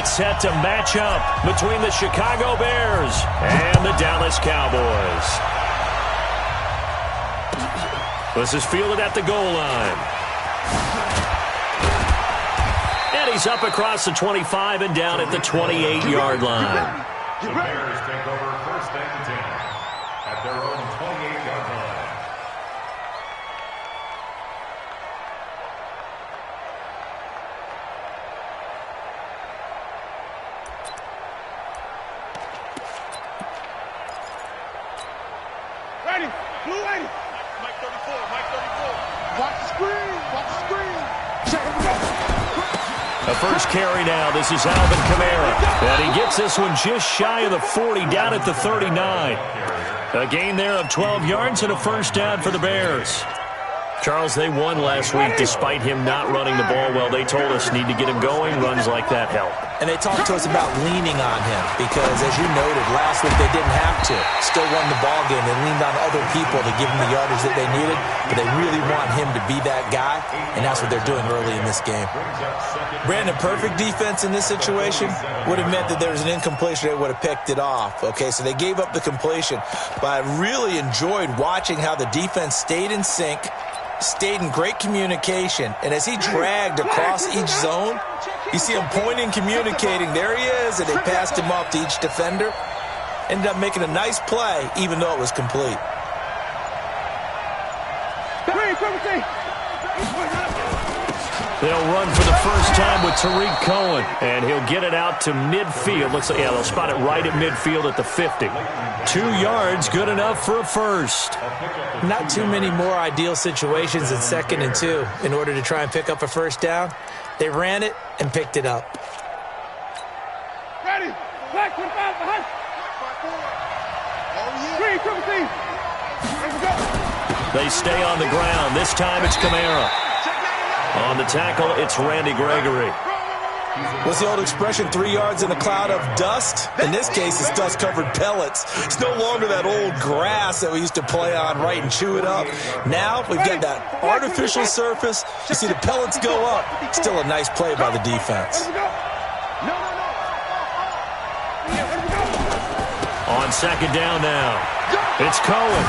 get set to match up between the Chicago Bears and the Dallas Cowboys. This is fielded at the goal line. And he's up across the 25 and down at the 28-yard line. The Bears take over first and 10 at their own 28-yard line. Ready, blue 80. Mike 34, Mike 34. Watch the screen, watch the screen. A first carry now. This is Alvin Kamara. And he gets this one just shy of the 40, down at the 39. A gain there of 12 yards and a first down for the Bears. Charles, they won last week despite him not running the ball well. They told us need to get him going. Runs like that help. And they talked to us about leaning on him because, as you noted, last week they didn't have to. Still won the ball game. They leaned on other people to give him the yardage that they needed, but they really want him to be that guy, and that's what they're doing early in this game. Brandon, perfect defense in this situation would have meant that there was an incompletion. They would have picked it off. Okay, so they gave up the completion, but I really enjoyed watching how the defense stayed in sync, stayed in great communication, and as he dragged across each zone, you see him pointing, communicating. There he is, and they passed him off to each defender. Ended up making a nice play, even though it was complete. They'll run for the first time with Tariq Cohen, and he'll get it out to midfield. Looks like, yeah, they'll spot it right at midfield at the 50. 2 yards, good enough for a first. Not too many more ideal situations than 2nd and 2 in order to try and pick up a first down. They ran it and picked it up. Ready, black 25 behind. They stay on the ground. This time it's Kamara. On the tackle, it's Randy Gregory. What's the old expression, 3 yards in a cloud of dust? In this case, it's dust-covered pellets. It's no longer that old grass that we used to play on, right, and chew it up. Now we've got that artificial surface. You see the pellets go up. Still a nice play by the defense. On second down now, it's Cohen.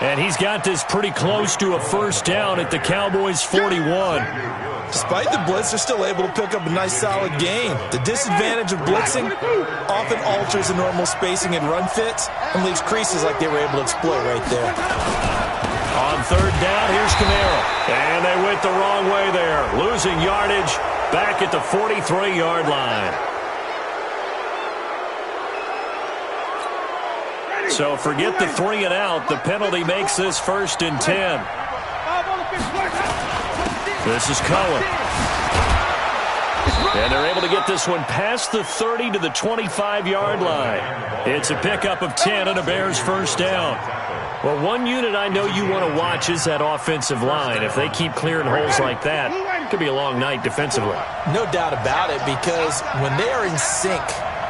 And he's got this pretty close to a first down at the Cowboys' 41. Despite the blitz, they're still able to pick up a nice solid gain. The disadvantage of blitzing often alters the normal spacing and run fits and leaves creases like they were able to exploit right there. On third down, here's Kamara. And they went the wrong way there. Losing yardage back at the 43-yard line. So forget the 3 and out. The penalty makes this 1st and 10. This is Cohen. And they're able to get this one past the 30 to the 25-yard line. It's a pickup of 10 and a Bears first down. Well, one unit I know you want to watch is that offensive line. If they keep clearing holes like that, it could be a long night defensively. No doubt about it, because when they are in sync,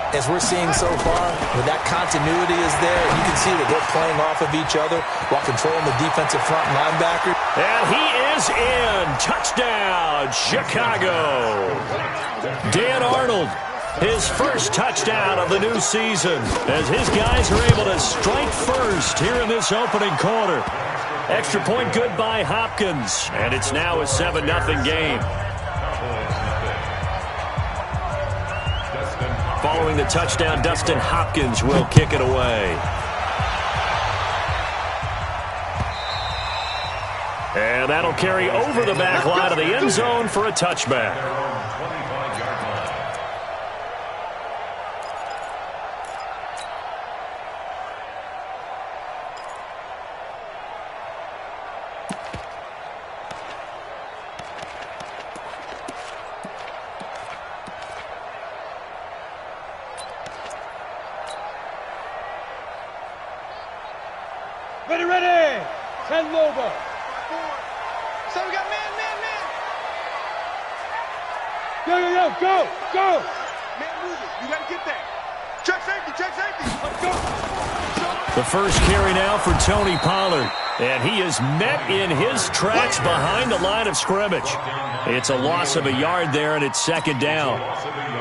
as we're seeing so far, when that continuity is there, you can see that they're playing off of each other while controlling the defensive front linebacker. And he is in. Touchdown, Chicago. Dan Arnold, his first touchdown of the new season, as his guys are able to strike first here in this opening quarter. Extra point good by Hopkins, and it's now a 7-0 game. Following the touchdown, Dustin Hopkins will kick it away. And that'll carry over the back line of the end zone for a touchback. Ready, ready. Send over. So we got man. Go. Man, move it. You got to get that. Check safety. Let's go. The first carry now for Tony Pollard. And he is met in his tracks behind the line of scrimmage. It's a loss of a yard there, and it's second down.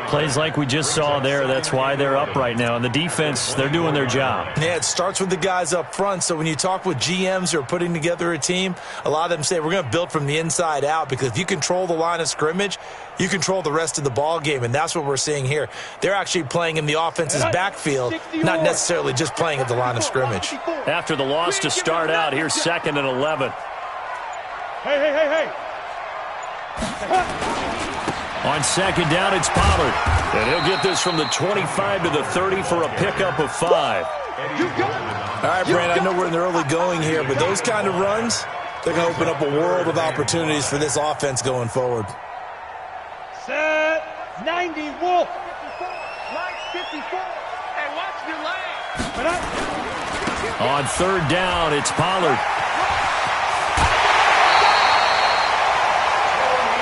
Plays like we just saw there, that's why they're up right now. And the defense, they're doing their job. Yeah, it starts with the guys up front. So when you talk with GMs who are putting together a team, a lot of them say we're going to build from the inside out, because if you control the line of scrimmage, you control the rest of the ball game, and that's what we're seeing here. They're actually playing in the offense's backfield, not necessarily just playing at the line of scrimmage. After the loss to start out, here's second and 11. Hey. On second down, it's Pollard. And he'll get this from the 25 to the 30 for a pickup of 5. All right, Brand, I know we're in the early going here, but those kind of runs, they're going to open up a world of opportunities for this offense going forward. Set 90 Wolf. Line 54. Hey, watch your lane. On third down, it's Pollard.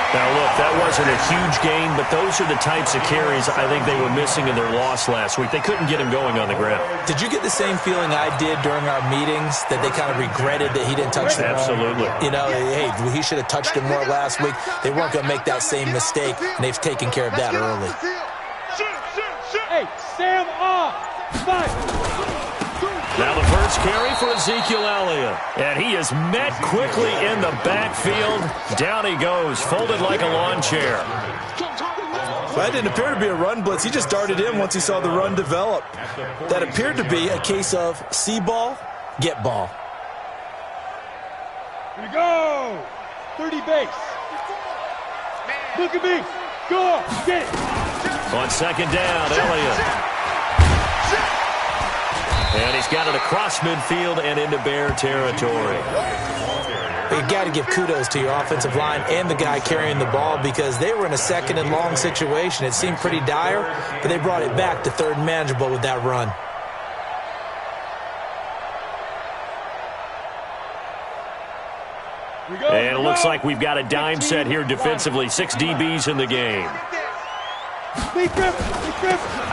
Now, look, that wasn't a huge gain, but those are the types of carries I think they were missing in their loss last week. They couldn't get him going on the ground. Did you get the same feeling I did during our meetings, that they kind of regretted that he didn't touch the ball? Absolutely. You know, hey, he should have touched him more last week. They weren't going to make that same mistake, and they've taken care of that early. Hey, Sam off. 5. Now the first carry for Ezekiel Elliott. And he is met quickly in the backfield. Down he goes, folded like a lawn chair. Well, that didn't appear to be a run blitz. He just darted in once he saw the run develop. That appeared to be a case of see ball, get ball. Here we go. 30 base. Look at me. Go. Get it. On second down, Elliott. And he's got it across midfield and into Bear territory. You got to give kudos to your offensive line and the guy carrying the ball, because they were in a second and long situation. It seemed pretty dire, but they brought it back to third and manageable with that run. And it looks like we've got a dime set here defensively. 6 DBs in the game.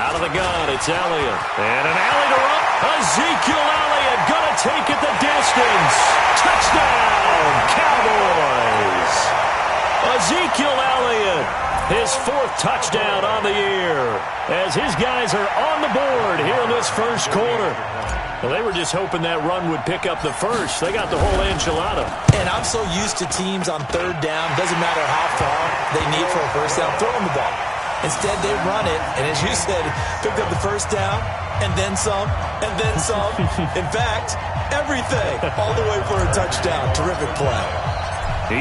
Out of the gun, it's Elliott. And an alley to run. Ezekiel Elliott going to take it the distance. Touchdown, Cowboys. Ezekiel Elliott, his 4th touchdown on the year, as his guys are on the board here in this first quarter. Well, they were just hoping that run would pick up the first. They got the whole enchilada. And I'm so used to teams on third down, doesn't matter how far they need for a first down, throwing the ball. Instead, they run it, and as you said, picked up the first down, and then some, and then some. In fact, everything, all the way for a touchdown. Terrific play.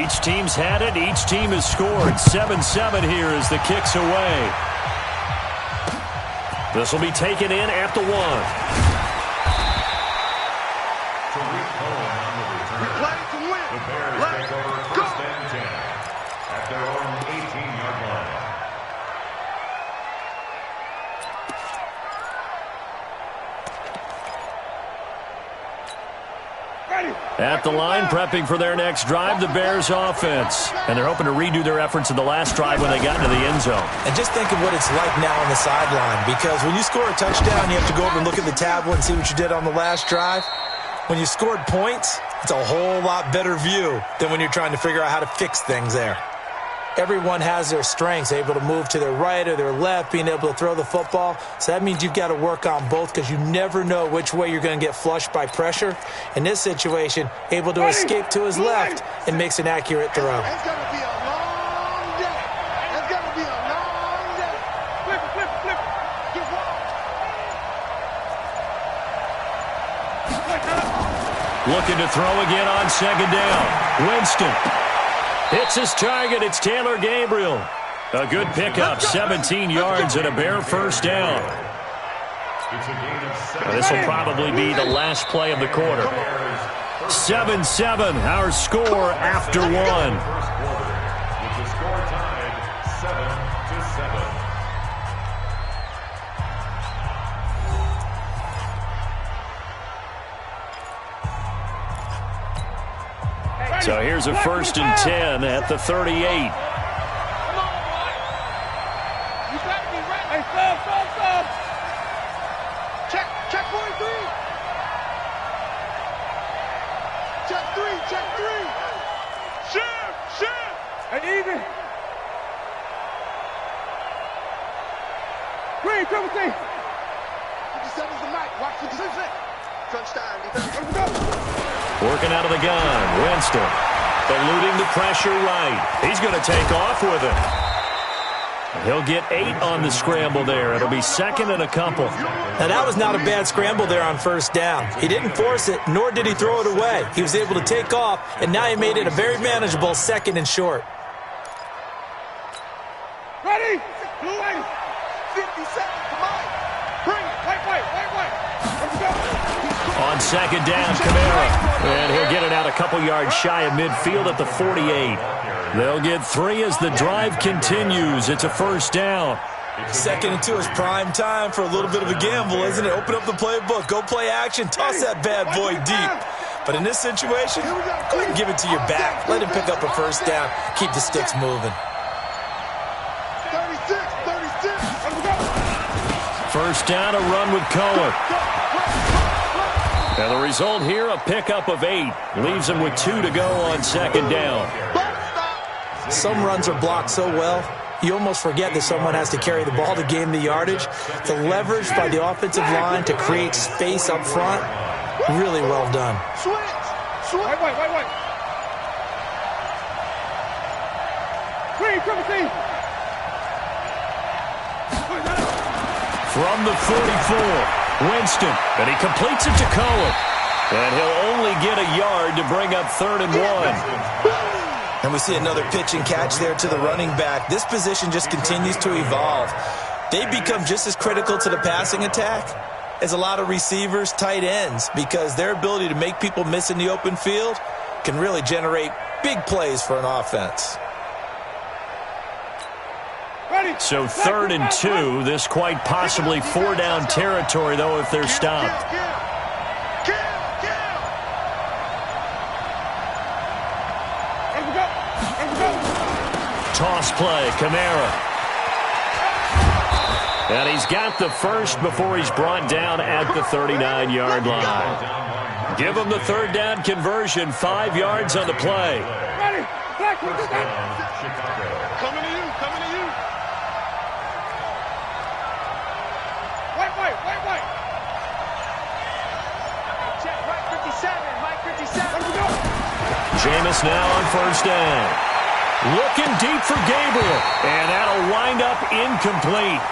Each team's had it. Each team has scored. 7-7 here as the kick's away. This will be taken in at the 1. We play to win. The Bears take over first and 10 at their own 18-yard line. At the line, prepping for their next drive, the Bears offense. And they're hoping to redo their efforts in the last drive when they got into the end zone. And just think of what it's like now on the sideline, because when you score a touchdown, you have to go over and look at the tablet and see what you did on the last drive. When you scored points, it's a whole lot better view than when you're trying to figure out how to fix things there. Everyone has their strengths, able to move to their right or their left, being able to throw the football. So that means you've got to work on both, because you never know which way you're going to get flushed by pressure. In this situation, able to escape to his left and makes an accurate throw. It's going to be a long day. It's going to be a long day. Flip. Get one. Looking to throw again on second down. Winston. Hits his target. It's Taylor Gabriel. A good pickup, 17 yards and a Bear first down. This will probably be the last play of the quarter. 7-7, our score after 1. With the score tied 7-7. So here's a 1st and 10 at the 38. Come on, boy. You better be ready. Hey, stop. Check 43. Check. Hey, even. Green, triple T. 57's the mic. Watch 56. Crunch time. Defense. Working out of the gun. Winston eluding the pressure right. He's going to take off with it. He'll get 8 on the scramble there. It'll be second and a couple. Now, that was not a bad scramble there on first down. He didn't force it, nor did he throw it away. He was able to take off, and now he made it a very manageable second and short. Ready? Blue lady. 57. Come on. Bring it. Wait. Let's go. On second down, Kamara. And he'll get it out a couple yards shy of midfield at the 48. They'll get 3 as the drive continues. It's a first down. Second and 2 is prime time for a little bit of a gamble, isn't it? Open up the playbook, go play action, toss that bad boy deep. But in this situation, go ahead and give it to your back. Let him pick up a first down. Keep the sticks moving. 36. First down, a run with Cohen. And the result here, a pickup of 8. Leaves him with 2 to go on second down. Some runs are blocked so well, you almost forget that someone has to carry the ball to gain the yardage. The leverage by the offensive line to create space up front, really well done. Switch. Wait. Green, triple T. From the 44, Winston, and he completes it to Cohen. And he'll only get a yard to bring up 3rd and 1. And we see another pitch and catch there to the running back. This position just continues to evolve. They become just as critical to the passing attack as a lot of receivers, tight ends, because their ability to make people miss in the open field can really generate big plays for an offense. So 3rd and 2, this quite possibly 4-down territory, though, if they're stopped. Toss play, Kamara. And he's got the first before he's brought down at the 39-yard line. Give him the 3rd down conversion, 5 yards on the play. Ready? Back, Coming to you. Wait. Check right 57. Mike 57. Jameis now on first down. Looking deep for Gabriel, and that'll wind up incomplete.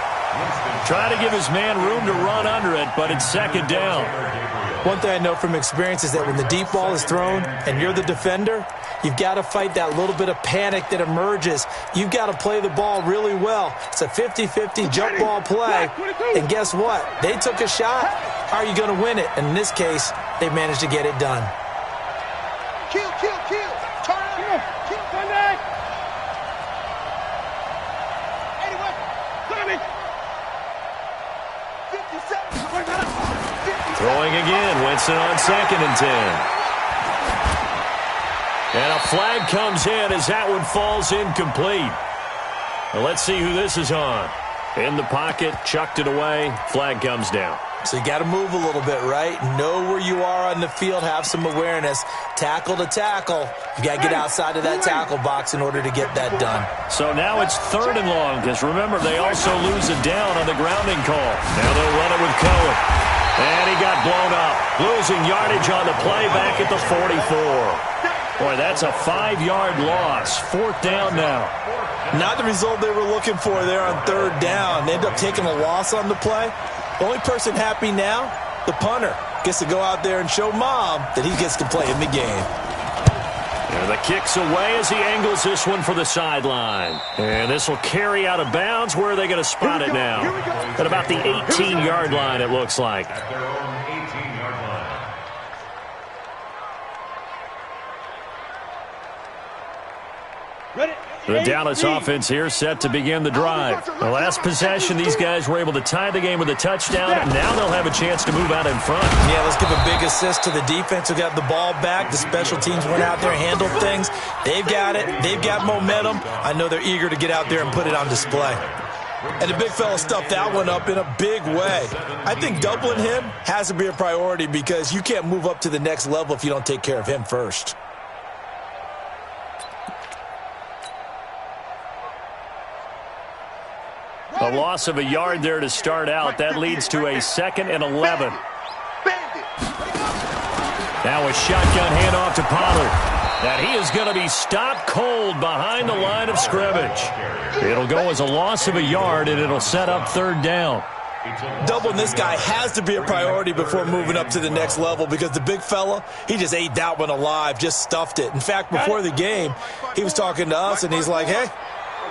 Try to give his man room to run under it, but it's second down. One thing I know from experience is that when the deep ball is thrown and you're the defender, you've got to fight that little bit of panic that emerges. You've got to play the ball really well. It's a 50-50 jump ball play, and guess what? They took a shot. How are you going to win it? And in this case, they managed to get it done. Kill. Turn it. Kill. Sunday. Throwing again, Winston on 2nd and 10. And a flag comes in as that one falls incomplete. Well, let's see who this is on. In the pocket, chucked it away, flag comes down. So you got to move a little bit, right? Know where you are on the field, have some awareness. Tackle to tackle. You got to get outside of that tackle box in order to get that done. So now it's 3rd and long, because remember, they also lose a down on the grounding call. Now they'll run it with Cohen. And he got blown up. Losing yardage on the play back at the 44. Boy, that's a 5-yard loss. 4th down now. Not the result they were looking for there on 3rd down. They end up taking a loss on the play. The only person happy now, the punter, gets to go out there and show Mom that he gets to play in the game. And the kick's away as he angles this one for the sideline. And this will carry out of bounds. Where are they going to spot it now? At about the 18-yard line, it looks like. At their own 18-yard line. Ready? The Dallas offense here set to begin the drive. The last possession, these guys were able to tie the game with a touchdown, and now they'll have a chance to move out in front. Yeah, let's give a big assist to the defense who got the ball back. The special teams went out there and handled things. They've got it. They've got momentum. I know they're eager to get out there and put it on display. And the big fella stuffed that one up in a big way. I think doubling him has to be a priority because you can't move up to the next level if you don't take care of him first. loss of a yard there to start out. That leads to a 2nd and 11. Now a shotgun handoff to Pollard. And he is going to be stopped cold behind the line of scrimmage. It'll go as a loss of a yard, and it'll set up 3rd down. Doubling this guy has to be a priority before moving up to the next level because the big fella, he just ate that one alive, just stuffed it. In fact, before the game, he was talking to us, and he's like, hey,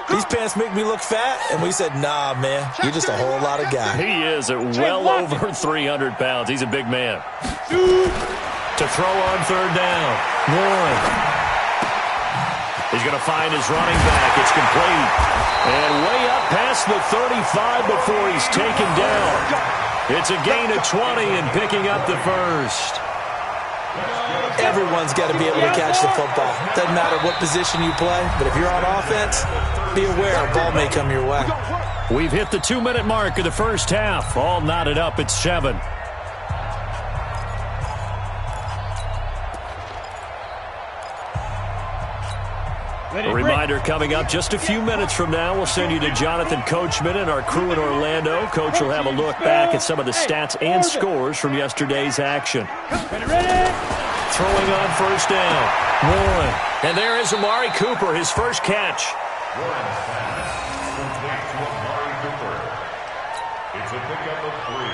these pants make me look fat. And we said, nah, man, you're just a whole lot of guy. He is at well over 300 pounds. He's a big man. To throw on 3rd down. Warren. He's going to find his running back. It's complete. And way up past the 35 before he's taken down. It's a gain of 20 and picking up the 1st. Everyone's got to be able to catch the football. Doesn't matter what position you play, but if you're on offense, be aware a ball may come your way. We've hit the 2-minute mark of the first half. All knotted up at 7. A reminder coming up just a few minutes from now. We'll send you to Jonathan Coachman and our crew in Orlando. Coach will have a look back at some of the stats and scores from yesterday's action. Throwing on 1st down. Warren. And there is Amari Cooper, his first catch. Warren's pass complete to Amari Cooper. It's a pickup of 3.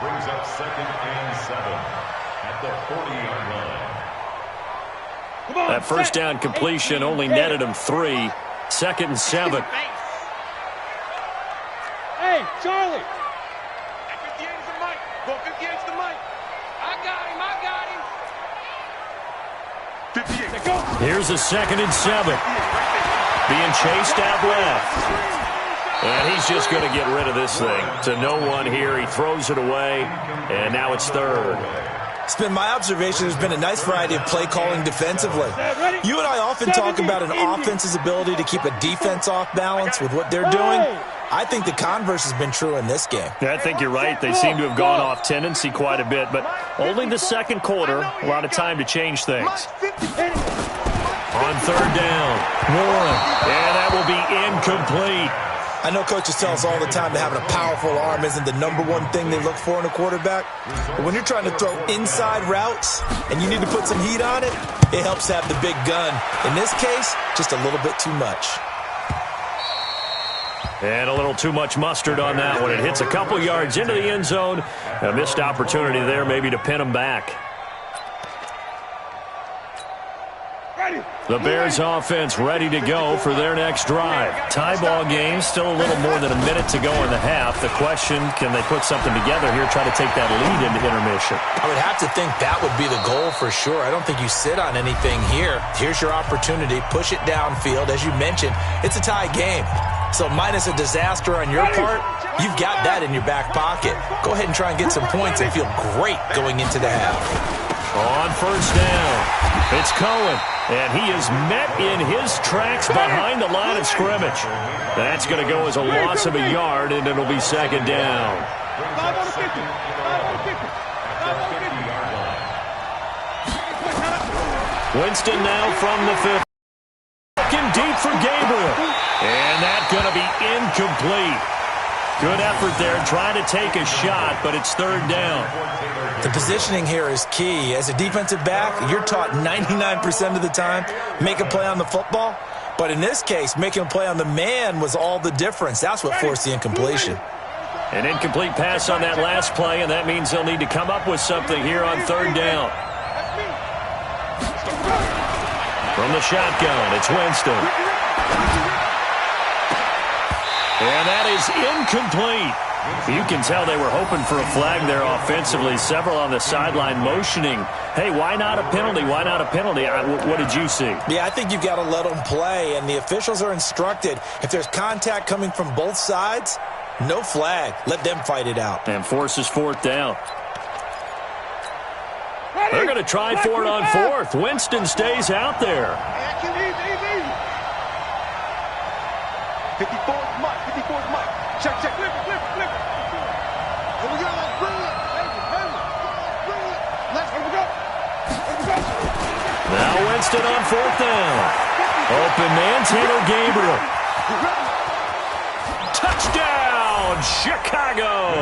Brings up 2nd and 7 at the 40-yard line. That first down completion only netted him 3. 2nd and 7. Hey, Charlie. 58 is the mic. Go 58 is the mic. I got him. 58. Here's a 2nd and 7. Being chased out left. And he's just going to get rid of this thing. To no one here. He throws it away. And now it's 3rd. It's been my observation there's been a nice variety of play calling defensively. You and I often talk about an offense's ability to keep a defense off balance with what they're doing. I think the converse has been true in this game. I think you're right. They seem to have gone off tendency quite a bit, but only the 2nd quarter, a lot of time to change things. On 3rd down, Warren, and that will be incomplete. I know coaches tell us all the time that having a powerful arm isn't the #1 thing they look for in a quarterback. But when you're trying to throw inside routes and you need to put some heat on it, it helps to have the big gun. In this case, just a little bit too much. And a little too much mustard on that one. It hits a couple yards into the end zone. A missed opportunity there maybe to pin him back. The Bears offense ready to go for their next drive. Tie ball game, still a little more than a minute to go in the half. The question, can they put something together here, try to take that lead into intermission? I would have to think that would be the goal for sure. I don't think you sit on anything here. Here's your opportunity. Push it downfield. As you mentioned, it's a tie game. So minus a disaster on your part, you've got that in your back pocket. Go ahead and try and get some points and feel great going into the half. On 1st down, it's Cohen. And he is met in his tracks behind the line of scrimmage. That's going to go as a loss of a yard, and it'll be 2nd down. Winston now from the 50. Looking deep for Gabriel. And that's going to be incomplete. Good effort there, trying to take a shot, but it's 3rd down. The positioning here is key. As a defensive back, you're taught 99% of the time, make a play on the football. But in this case, making a play on the man was all the difference. That's what forced the incompletion. An incomplete pass on that last play, and that means they'll need to come up with something here on 3rd down. From the shotgun, it's Winston. And that is incomplete. You can tell they were hoping for a flag there offensively. Several on the sideline motioning, hey, why not a penalty? Why not a penalty? What did you see? Yeah, I think you've got to let them play, and the officials are instructed. If there's contact coming from both sides, no flag. Let them fight it out. And forces 4th down. They're going to try for it on 4th. Winston stays out there. 54's Mike. 54's Mike. Check. Flip it. Here we go. Let's bring it. Here we go. Now Winston on 4th down. Open man, Taylor Gabriel. Touchdown! Chicago.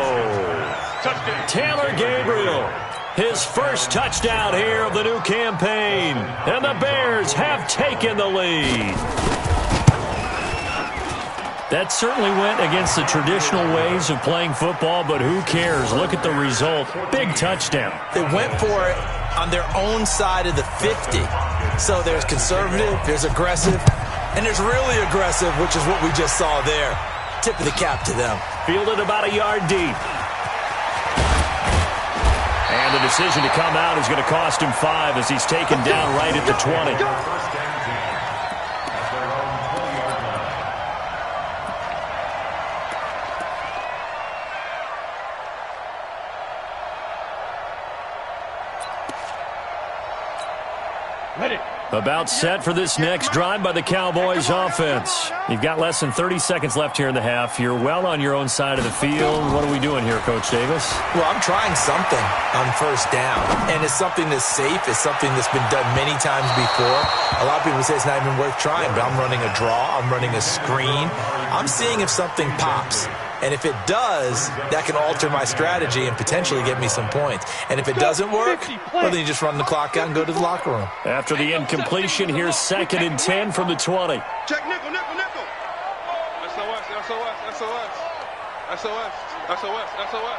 Touchdown. Taylor Gabriel, his first touchdown here of the new campaign. And the Bears have taken the lead. That certainly went against the traditional ways of playing football, but who cares? Look at the result. Big touchdown. They went for it on their own side of the 50. So there's conservative, there's aggressive, and there's really aggressive, which is what we just saw there. Tip of the cap to them. Fielded about a yard deep. And the decision to come out is going to cost him 5 as he's taken down right at the 20. First down 10 at their own 20-yard line. Ready. About set for this next drive by the Cowboys offense. You've got less than 30 seconds left here in the half. You're well on your own side of the field. What are we doing here, Coach Davis? Well, I'm trying something on first down, and it's something that's safe. It's something that's been done many times before. A lot of people say it's not even worth trying, but I'm running a draw. I'm running a screen. I'm seeing if something pops. And if it does, that can alter my strategy and potentially get me some points. And if it doesn't work, well, then you just run the clock out and go to the locker room. After the incompletion, here's 2nd and 10 from the 20. Check nickel, nickel, nickel. SOS, SOS, SOS. SOS, SOS, SOS.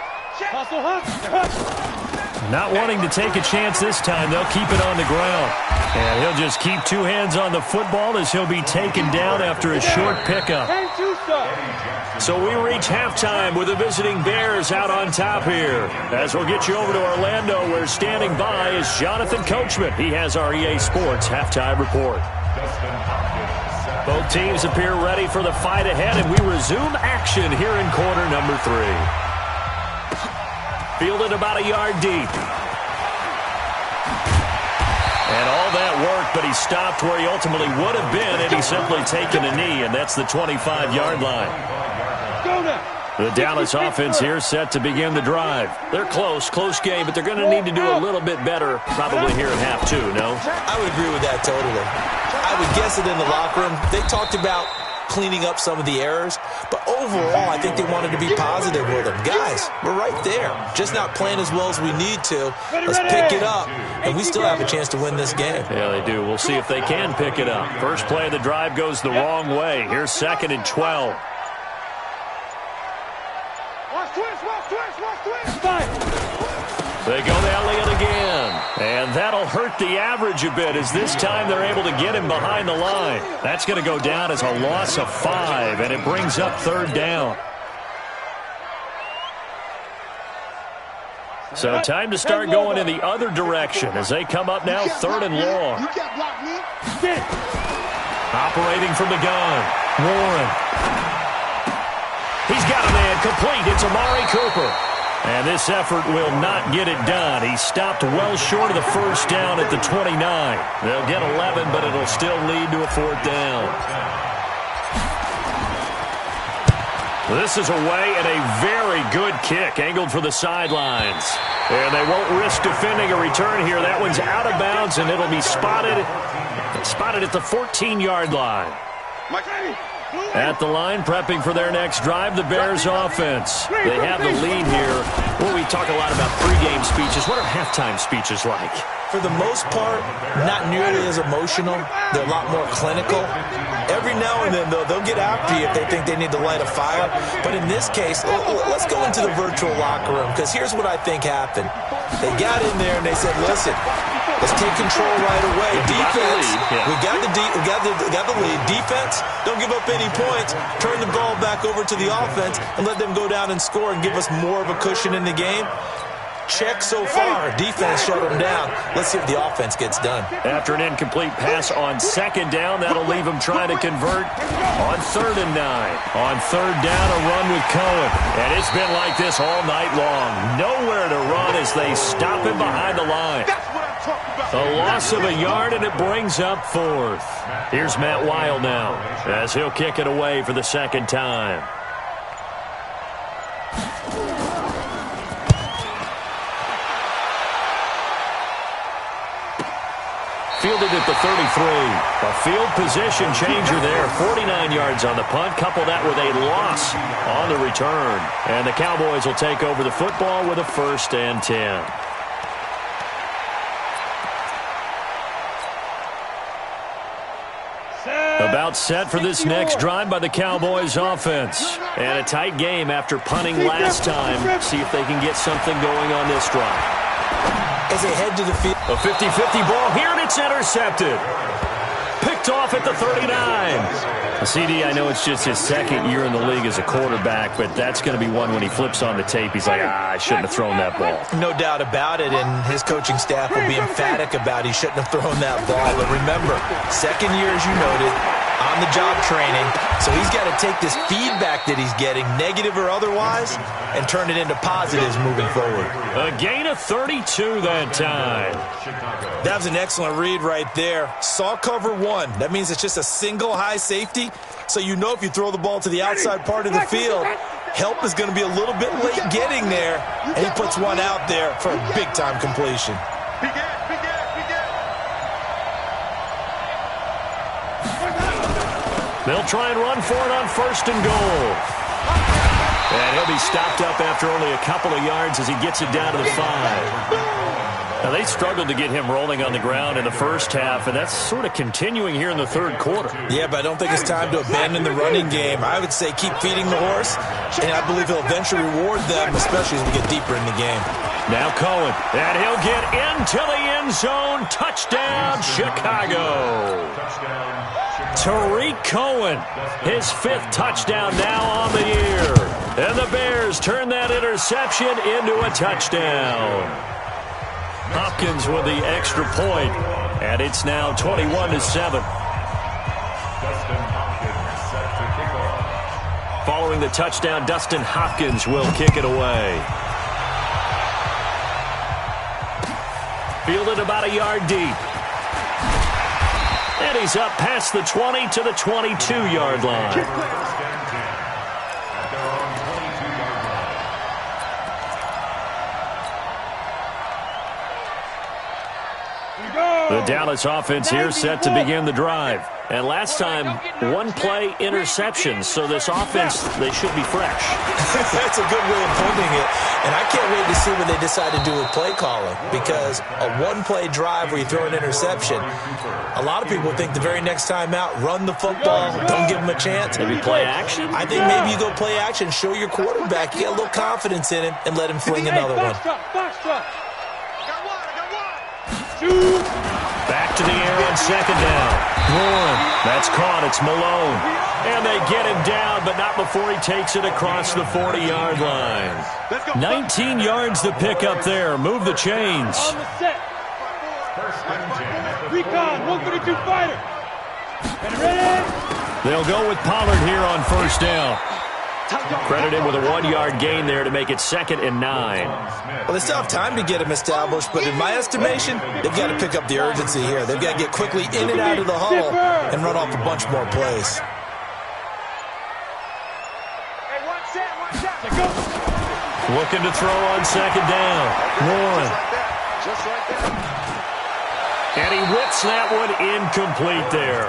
Hustle, hustle. Not wanting to take a chance this time, they'll keep it on the ground. And he'll just keep 2 hands on the football as he'll be taken down after a short pickup. So we reach halftime with the visiting Bears out on top here. As we'll get you over to Orlando, where standing by is Jonathan Coachman. He has our EA Sports halftime report. Both teams appear ready for the fight ahead, and we resume action here in quarter number 3. Fielded about a yard deep. And all that work, but he stopped where he ultimately would have been had he simply taken a knee, and that's the 25-yard line. The Dallas offense here set to begin the drive. They're close game, but they're going to need to do a little bit better probably here in half 2, no? I would agree with that totally. I would guess it in the locker room. They talked about cleaning up some of the errors, but overall, I think they wanted to be positive with them. Guys, we're right there. Just not playing as well as we need to. Let's pick it up, and we still have a chance to win this game. Yeah, they do. We'll see if they can pick it up. First play of the drive goes the wrong way. Here's 2nd and 12. They go to Elliott again. And that'll hurt the average a bit as this time they're able to get him behind the line. That's going to go down as a loss of 5, and it brings up 3rd down. So time to start going in the other direction as they come up now 3rd and long. Operating from the gun, Warren. He's got a man complete. It's Amari Cooper. And this effort will not get it done. He stopped well short of the first down at the 29. They'll get 11, but it'll still lead to a 4th down. This is away and a very good kick angled for the sidelines. And they won't risk defending a return here. That one's out of bounds, and it'll be spotted at the 14-yard line. At the line, prepping for their next drive, the Bears offense. They have the lead here. Well, we talk a lot about pregame speeches. What are halftime speeches like? For the most part, not nearly as emotional. They're a lot more clinical. Every now and then, though, they'll get after you if they think they need to light a fire. But in this case, let's go into the virtual locker room, because here's what I think happened. They got in there and they said, listen, let's take control right away. Defense, we got the lead. Defense, don't give up any points. Turn the ball back over to the offense and let them go down and score and give us more of a cushion in the game. Check so far. Defense shut them down. Let's see if the offense gets done. After an incomplete pass on 2nd down, that'll leave them trying to convert on 3rd and 9. On 3rd down, a run with Cohen. And it's been like this all night long. Nowhere to run as they stop him behind the line. A loss of a yard, and it brings up 4th. Here's Matt Weil now as he'll kick it away for the 2nd time. fielded at the 33. A field position changer there. 49 yards on the punt. Couple that with a loss on the return. And the Cowboys will take over the football with a 1st and 10. About set for this next drive by the Cowboys offense. And a tight game after punting last time. See if they can get something going on this drive. As they head to the field. A 50-50 ball here, and it's intercepted. Picked off at the 39. CD, I know it's just his 2nd year in the league as a quarterback, but that's going to be one when he flips on the tape. He's like, I shouldn't have thrown that ball. No doubt about it, and his coaching staff will be emphatic about he shouldn't have thrown that ball. But remember, 2nd year, as you noted, on-the-job training, so he's got to take this feedback that he's getting, negative or otherwise, and turn it into positives moving forward. A gain of 32 that time. That was an excellent read right there. Saw cover 1. That means it's just a single high safety, so you know if you throw the ball to the outside part of the field, help is going to be a little bit late getting there, and he puts one out there for a big-time completion. They'll try and run for it on 1st and goal. And he'll be stopped up after only a couple of yards as he gets it down to the 5. Now, they struggled to get him rolling on the ground in the first half, and that's sort of continuing here in the 3rd quarter. Yeah, but I don't think it's time to abandon the running game. I would say keep feeding the horse, and I believe he'll eventually reward them, especially as we get deeper in the game. Now Cohen, and he'll get into the end zone. Touchdown, Chicago. Tariq Cohen, his 5th touchdown now on the year. And the Bears turn that interception into a touchdown. Hopkins with the extra point, and it's now 21-7. Following the touchdown, Dustin Hopkins will kick it away. Fielded about a yard deep. And he's up past the 20 to the 22-yard line. The Dallas offense here set to begin the drive. And last time, 1-play interception. So this offense, they should be fresh. That's a good way of holding it. And I can't wait to see what they decide to do with play calling. Because a 1-play drive where you throw an interception, a lot of people think the very next time out, run the football, don't give them a chance. Maybe play action? I think maybe you go play action, show your quarterback, you get a little confidence in him, and let him fling another one. Back to the air on 2nd down. Warren, that's caught. It's Malone. And they get him down, but not before he takes it across the 40-yard line. 19 yards to pick up there. Move the chains. On the set. Recon, 132 fighter. Ready? They'll go with Pollard here on 1st down. Credited with a 1-yard gain there to make it 2nd and 9. Well, they still have time to get him established, but in my estimation, they've got to pick up the urgency here. They've got to get quickly in and out of the huddle and run off a bunch more plays. Looking to throw on 2nd down. Warren. And he whips that one incomplete there.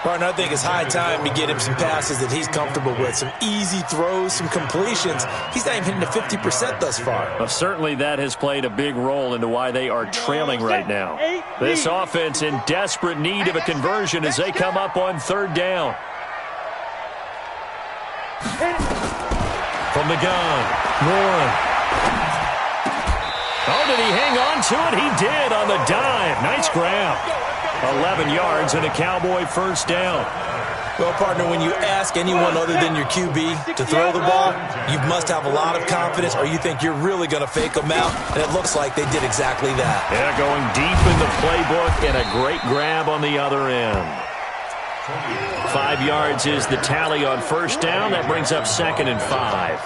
Partner, I think it's high time to get him some passes that he's comfortable with, some easy throws, some completions. He's not even hitting to 50% thus far. Well, certainly that has played a big role into why they are trailing right now. This offense in desperate need of a conversion as they come up on 3rd down. From the gun, Warren. Oh, did he hang on to it? He did on the dive. Nice grab. 11 yards and a Cowboy 1st down. Well, partner, when you ask anyone other than your QB to throw the ball, you must have a lot of confidence or you think you're really going to fake them out, and it looks like they did exactly that. Yeah, going deep in the playbook and a great grab on the other end. 5 yards is the tally on 1st down. That brings up 2nd and 5.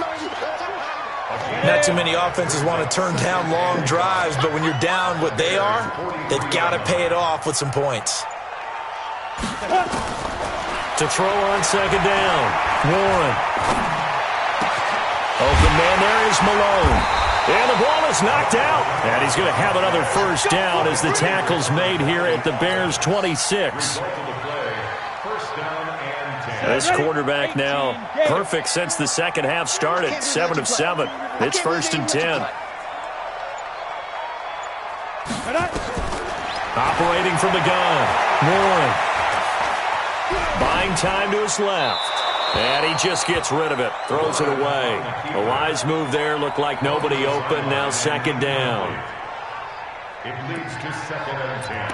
Not too many offenses want to turn down long drives, but when you're down what they are, they've got to pay it off with some points. To throw on 2nd down, Warren. Open man there is Malone. And the ball is knocked out. And he's going to have another first down as the tackle's made here at the Bears' 26. This quarterback now perfect since the second half started. 7 of 7. It's 1st and 10. Operating from the gun. Warren. Buying time to his left. And he just gets rid of it. Throws it away. A wise move there. Looked like nobody open. Now 2nd down. It leads to 2nd and 10.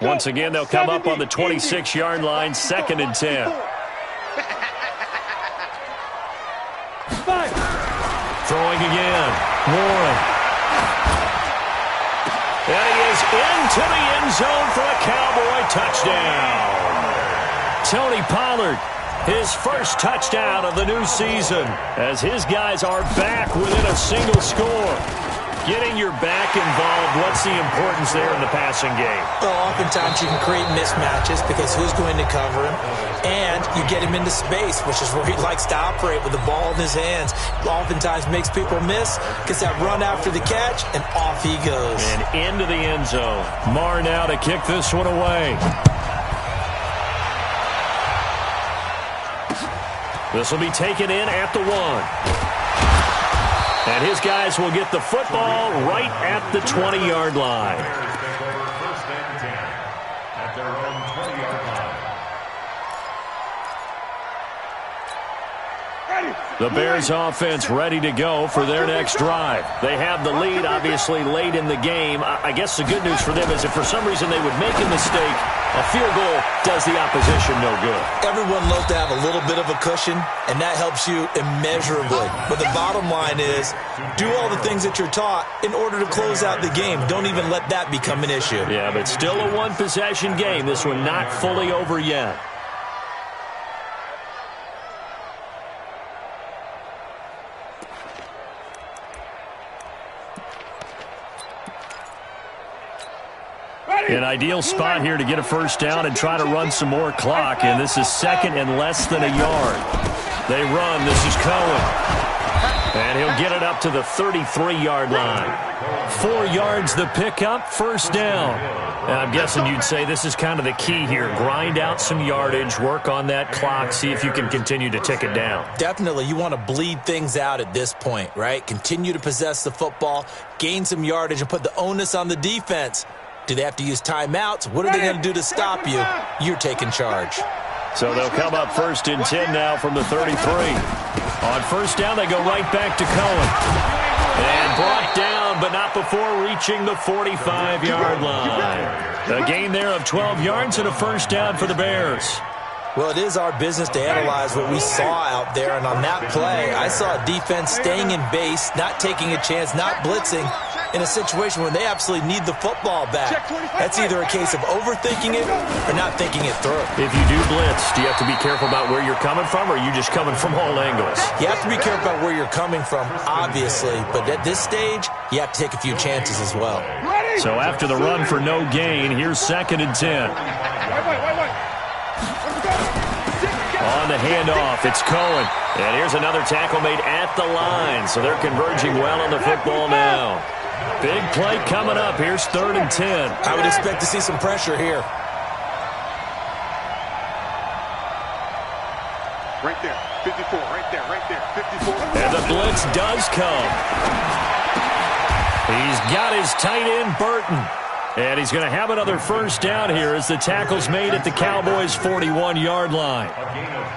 Once again, they'll come up on the 26-yard line. 2nd and 10. Throwing again. Warren. And he is into the end zone for a Cowboy touchdown. Tony Pollard, his first touchdown of the new season, as his guys are back within a single score. Getting your back involved, what's the importance there in the passing game? Well, oftentimes you can create mismatches because who's going to cover him? And you get him into space, which is where he likes to operate with the ball in his hands. Oftentimes makes people miss, gets that run after the catch, and off he goes. And into the end zone. Marr now to kick this one away. This will be taken in at the 1. And his guys will get the football right at the 20-yard line. Bears take over 1st and 10 at their own 20-yard line. The Bears offense ready to go for their next drive. They have the lead, obviously, late in the game. I guess the good news for them is if for some reason they would make a mistake, a field goal does the opposition no good. Everyone loves to have a little bit of a cushion, and that helps you immeasurably. But the bottom line is, do all the things that you're taught in order to close out the game. Don't even let that become an issue. Yeah, but still a one-possession game. This one not fully over yet. An ideal spot here to get a first down and try to run some more clock, and this is 2nd and less than a yard. They run. This is Cohen. And he'll get it up to the 33-yard line. 4 yards the pickup, first down. And I'm guessing you'd say this is kind of the key here. Grind out some yardage, work on that clock, see if you can continue to tick it down. Definitely. You want to bleed things out at this point, right? Continue to possess the football, gain some yardage, and put the onus on the defense. Do they have to use timeouts? What are they going to do to stop you? You're taking charge. So they'll come up 1st and 10 now from the 33. On first down, they go right back to Cohen. And brought down, but not before reaching the 45-yard line. A gain there of 12 yards and a first down for the Bears. Well, it is our business to analyze what we saw out there. And on that play, I saw a defense staying in base, not taking a chance, not blitzing, in a situation where they absolutely need the football back. That's either a case of overthinking it or not thinking it through. If you do blitz, do you have to be careful about where you're coming from, or are you just coming from all angles? You have to be careful about where you're coming from, obviously. But at this stage, you have to take a few chances as well. So after the run for no gain, here's 2nd and 10. On the handoff, it's Cohen. And here's another tackle made at the line. So they're converging well on the football now. Big play coming up. Here's 3rd and 10. I would expect to see some pressure here. Right there, 54, right there, 54. And the blitz does come. He's got his tight end, Burton. And he's going to have another first down here as the tackle's made at the Cowboys' 41-yard line.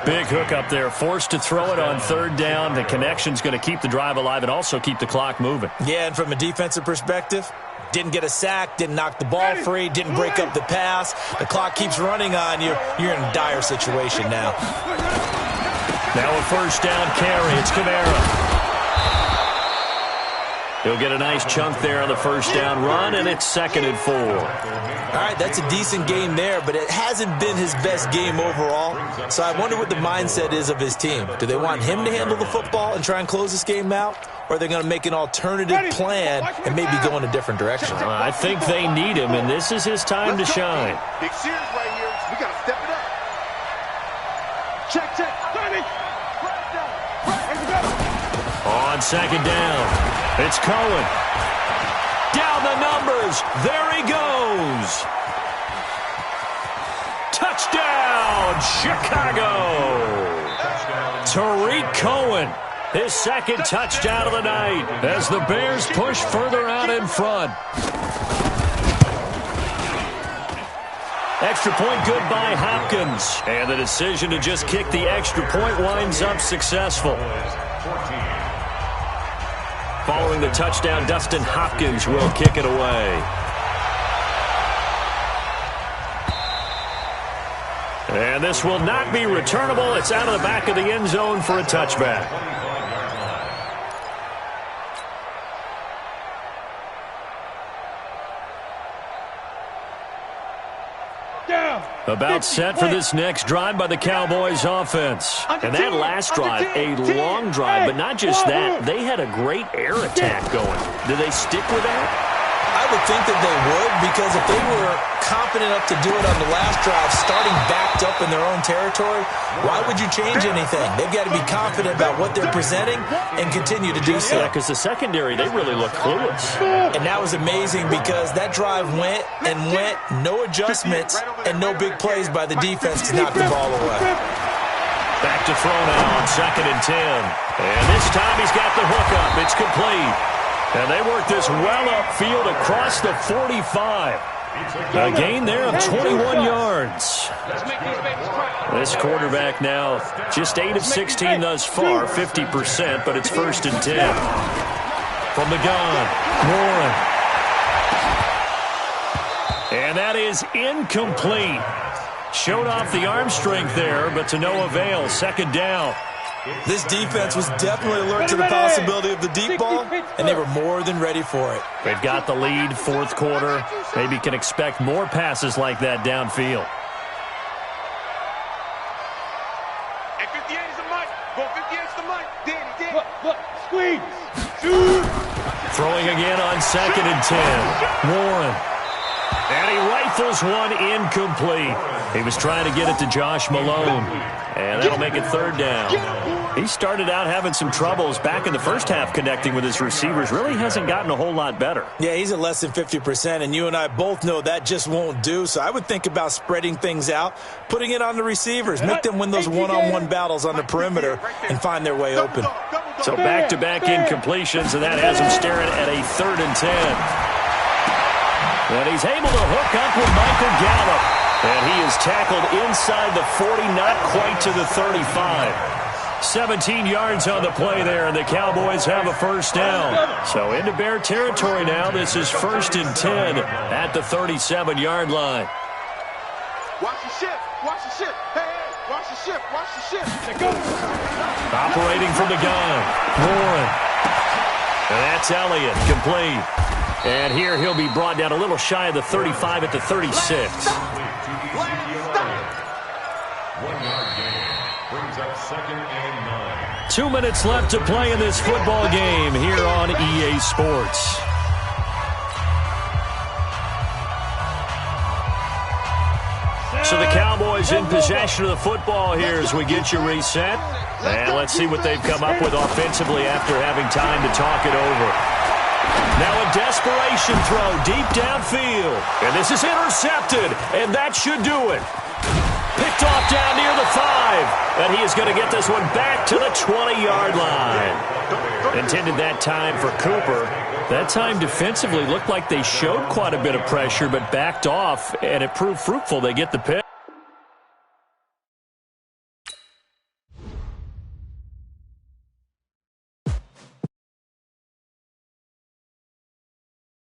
Big hook up there, forced to throw it on 3rd down. The connection's going to keep the drive alive and also keep the clock moving. Yeah, and from a defensive perspective, didn't get a sack, didn't knock the ball free, didn't break up the pass. The clock keeps running on you. You're in a dire situation now. Now a first down carry. It's Kamara. He'll get a nice chunk there on the first down run, and it's 2nd and 4. All right, that's a decent game there, but it hasn't been his best game overall. So I wonder what the mindset is of his team. Do they want him to handle the football and try and close this game out? Or are they going to make an alternative plan and maybe go in a different direction? I think they need him, and this is his time to shine. Big series right here. We got to step it up. Check. on second down. It's Cohen. Down the numbers. There he goes. Touchdown, Chicago. Tariq Cohen, his second touchdown of the night as the Bears push further out in front. Extra point good by Hopkins. And the decision to just kick the extra point winds up successful. Following the touchdown, Dustin Hopkins will kick it away. And this will not be returnable. It's out of the back of the end zone for a touchback. About set for this next drive by the Cowboys offense. And that last drive, a long drive, but not just that. They had a great air attack going. Do they stick with that? I would think that they would, because if they were confident enough to do it on the last drive, starting backed up in their own territory, why would you change anything? They've got to be confident about what they're presenting and continue to do so. Yeah, because the secondary, they really look clueless. And that was amazing because that drive went and went, no adjustments, and no big plays by the defense to knock the ball away. Back to throw now on 2nd and 10. And this time he's got the hook up. It's complete. And they work this well upfield across the 45. A gain there of 21 yards. This quarterback now just 8 of 16 thus far, 50%, but it's 1st and 10. From the gun, Warren. And that is incomplete. Showed off the arm strength there, but to no avail. 2nd down. This defense was definitely alert to the possibility of the deep ball, and they were more than ready for it. They've got the lead, 4th quarter. Maybe can expect more passes like that downfield. And 58 is the mic. Go 58 is the mic. Danny. Look, squeeze. Shoot. Throwing again on 2nd and 10. Warren. And he rifles one incomplete. He was trying to get it to Josh Malone. And that'll make it 3rd down. He started out having some troubles back in the first half connecting with his receivers. Really hasn't gotten a whole lot better. Yeah, he's at less than 50%, and you and I both know that just won't do. So I would think about spreading things out, putting it on the receivers, make them win those one-on-one battles on the perimeter and find their way open. So back-to-back incompletions, and that has him staring at a 3rd and 10. And he's able to hook up with Michael Gallup. And he is tackled inside the 40, not quite to the 35. 17 yards on the play there, and the Cowboys have a 1st down. So into Bear territory now. This is 1st and 10 at the 37-yard line. Watch the ship. Watch the ship. Hey, watch the ship. Watch the ship. Operating from the gun. Warren. And that's Elliott, complete. And here he'll be brought down a little shy of the 35 at the 36. 1-yard gain brings up 2nd and 9. 2 minutes left to play in this football game here on EA Sports. So the Cowboys in possession of the football here as we get you reset. And let's see what they've come up with offensively after having time to talk it over. Now a desperation throw deep downfield. And this is intercepted. And that should do it. Picked off down near the 5. And he is going to get this one back to the 20-yard line. Intended that time for Cooper. That time defensively looked like they showed quite a bit of pressure but backed off, and it proved fruitful. They get the pick.